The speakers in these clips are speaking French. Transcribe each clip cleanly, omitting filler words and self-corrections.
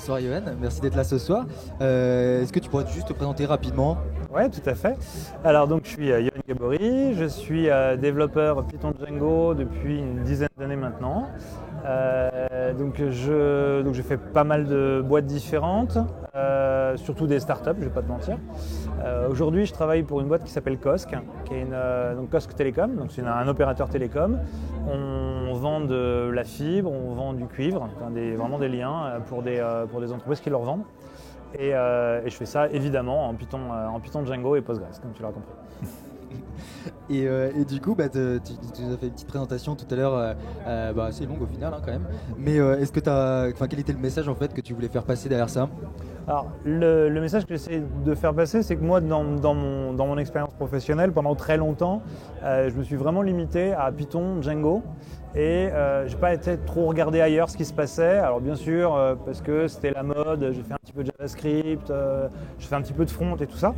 bonsoir Yoann, merci d'être là ce soir. Est-ce que tu pourrais juste te présenter rapidement? Oui, tout à fait. Alors donc je suis Yoann Gabori, je suis développeur Python Django depuis une dizaine d'années maintenant. Donc j'ai fait pas mal de boîtes différentes, surtout des startups, je ne vais pas te mentir. Aujourd'hui je travaille pour une boîte qui s'appelle Cosc, qui est donc Cosc Telecom, donc c'est un opérateur télécom. On vend de la fibre, on vend du cuivre, vraiment des liens pour des entreprises qui leur vendent. Et je fais ça évidemment en Python Django et Postgres, comme tu l'as compris. Et du coup, tu nous as fait une petite présentation tout à l'heure, assez longue au final quand même. Mais est-ce que quel était le message en fait que tu voulais faire passer derrière ça? Alors le message que j'essaie de faire passer, c'est que moi dans mon expérience professionnelle, pendant très longtemps, je me suis vraiment limité à Python, Django. Et je n'ai pas été trop regardé ailleurs ce qui se passait. Alors bien sûr, parce que c'était la mode, j'ai fait un petit peu de JavaScript, j'ai fait un petit peu de front et tout ça.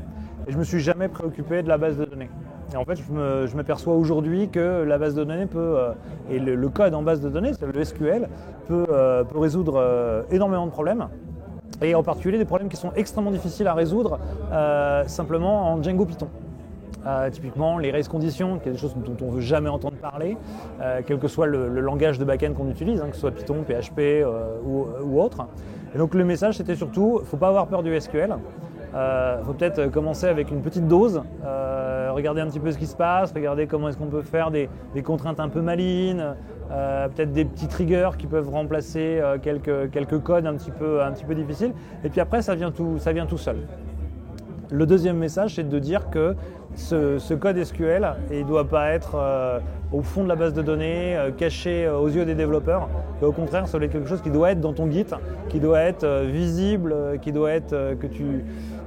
Et je ne me suis jamais préoccupé de la base de données. Et en fait, je m'aperçois aujourd'hui que la base de données et le code en base de données, c'est le SQL, peut résoudre énormément de problèmes. Et en particulier des problèmes qui sont extrêmement difficiles à résoudre simplement en Django Python. Typiquement les race conditions, qui est des choses dont on ne veut jamais entendre parler, quel que soit le langage de back-end qu'on utilise, que ce soit Python, PHP ou autre. Et donc le message c'était surtout, il ne faut pas avoir peur du SQL. Il faut peut-être commencer avec une petite dose, regarder un petit peu ce qui se passe, regarder comment est-ce qu'on peut faire des contraintes un peu malines, peut-être des petits triggers qui peuvent remplacer quelques codes un petit peu difficiles. Et puis après ça vient tout seul. Le deuxième message, c'est de dire que ce code SQL, il ne doit pas être au fond de la base de données, caché aux yeux des développeurs. Et au contraire, ça doit être quelque chose qui doit être dans ton Git, qui doit être visible, qui doit être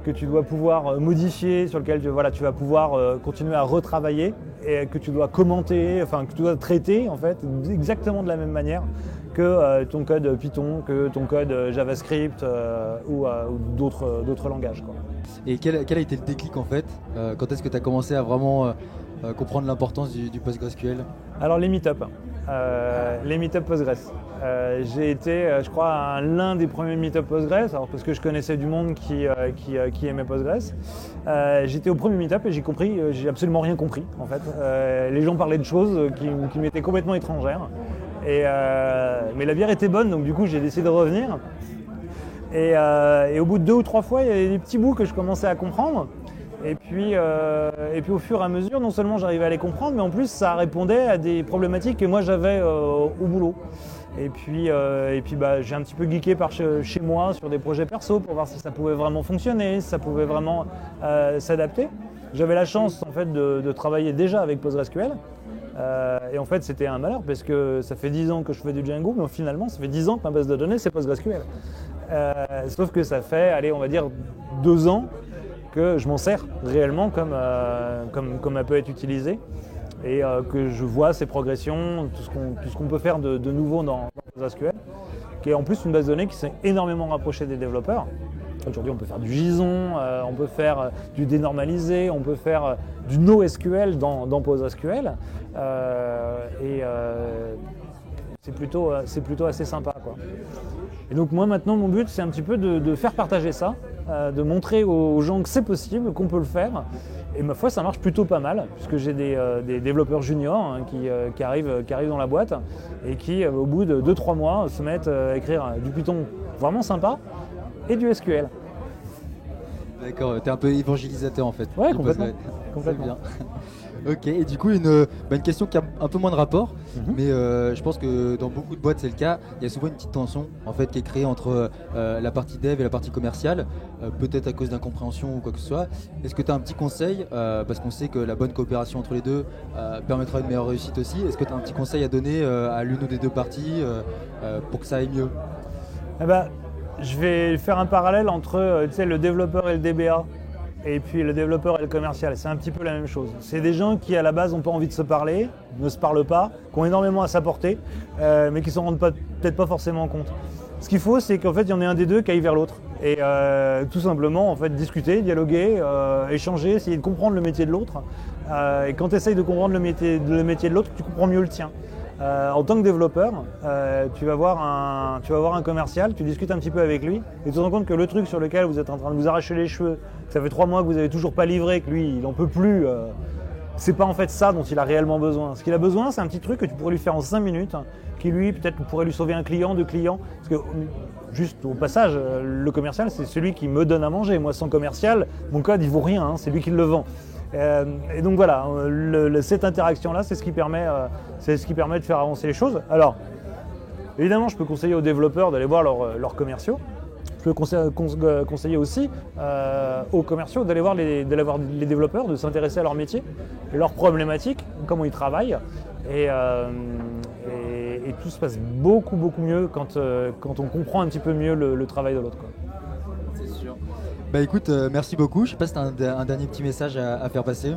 que tu dois pouvoir modifier, sur lequel tu vas pouvoir continuer à retravailler et que tu dois commenter, que tu dois traiter en fait exactement de la même manière que ton code Python, que ton code JavaScript ou d'autres langages, quoi. Et quel a été le déclic en fait? Quand est-ce que tu as commencé à vraiment comprendre l'importance du PostgreSQL? Alors les meet-up Postgres. J'ai été, je crois, à l'un des premiers meet-up Postgres, parce que je connaissais du monde qui aimait Postgres. J'étais au premier meet-up et j'ai absolument rien compris en fait. Les gens parlaient de choses qui m'étaient complètement étrangères. Mais la bière était bonne, donc du coup j'ai décidé de revenir. Et au bout de 2 ou 3 fois, il y avait des petits bouts que je commençais à comprendre. Et puis au fur et à mesure, non seulement j'arrivais à les comprendre, mais en plus ça répondait à des problématiques que moi j'avais au boulot. Et puis j'ai un petit peu geeké par chez moi sur des projets perso pour voir si ça pouvait vraiment fonctionner, si ça pouvait vraiment s'adapter. J'avais la chance en fait de travailler déjà avec PostgreSQL. Et en fait c'était un malheur parce que ça fait 10 ans que je fais du Django, mais finalement ça fait 10 ans que ma base de données c'est PostgreSQL. Sauf que ça fait, on va dire 2 ans que je m'en sers réellement comme elle peut être utilisée et que je vois ses progressions, tout ce qu'on peut faire de nouveau dans PostgreSQL, qui est en plus une base de données qui s'est énormément rapprochée des développeurs. Aujourd'hui, on peut faire du JSON, on peut faire du dénormalisé, on peut faire du NoSQL dans PostgreSQL. C'est plutôt assez sympa, quoi. Et donc moi maintenant mon but c'est un petit peu de faire partager ça, de montrer aux gens que c'est possible, qu'on peut le faire. Et ma foi ça marche plutôt pas mal, puisque j'ai des développeurs juniors qui arrivent dans la boîte et qui au bout de 2-3 mois se mettent à écrire du Python vraiment sympa et du SQL. D'accord, t'es un peu évangélisateur en fait. Ouais, complètement. Bien. Ok, et du coup une question qui a un peu moins de rapport, mais je pense que dans beaucoup de boîtes c'est le cas. Il y a souvent une petite tension en fait qui est créée entre la partie dev et la partie commerciale, peut-être à cause d'incompréhension ou quoi que ce soit. Est-ce que tu as un petit conseil, parce qu'on sait que la bonne coopération entre les deux permettra une meilleure réussite aussi. Est-ce que tu as un petit conseil à donner à l'une ou des deux parties pour que ça aille mieux? Je vais faire un parallèle entre le développeur et le DBA. Et puis le développeur et le commercial, c'est un petit peu la même chose. C'est des gens qui à la base n'ont pas envie de se parler, ne se parlent pas, qui ont énormément à s'apporter, mais qui ne s'en rendent peut-être pas forcément compte. Ce qu'il faut, c'est qu'en fait, il y en ait un des deux qui aille vers l'autre. Et tout simplement, en fait, discuter, dialoguer, échanger, essayer de comprendre le métier de l'autre. Et quand tu essayes de comprendre le métier de l'autre, tu comprends mieux le tien. En tant que développeur, tu vas voir un commercial, tu discutes un petit peu avec lui et tu te rends compte que le truc sur lequel vous êtes en train de vous arracher les cheveux, que ça fait 3 mois que vous n'avez toujours pas livré, que lui il n'en peut plus, c'est pas en fait ça dont il a réellement besoin. Ce qu'il a besoin, c'est un petit truc que tu pourrais lui faire en 5 minutes, qui lui peut-être pourrait lui sauver un client, 2 clients. Parce que juste au passage, le commercial c'est celui qui me donne à manger. Moi sans commercial, mon code il vaut rien, hein, c'est lui qui le vend. Et donc voilà, cette interaction-là, c'est ce qui permet de faire avancer les choses. Alors, évidemment, je peux conseiller aux développeurs d'aller voir leurs commerciaux. Je peux conseiller aussi aux commerciaux d'aller voir les développeurs, de s'intéresser à leur métier, leurs problématiques, comment ils travaillent. Et tout se passe beaucoup mieux quand on comprend un petit peu mieux le travail de l'autre, quoi. C'est sûr. Bah écoute, merci beaucoup. Je sais pas si tu as un dernier petit message à faire passer.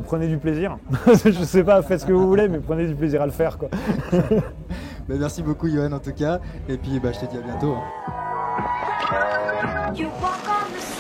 Prenez du plaisir. Je sais pas, faites ce que vous voulez, mais prenez du plaisir à le faire, quoi. Bah, merci beaucoup, Johan, en tout cas. Et puis, bah, je te dis à bientôt. You walk on the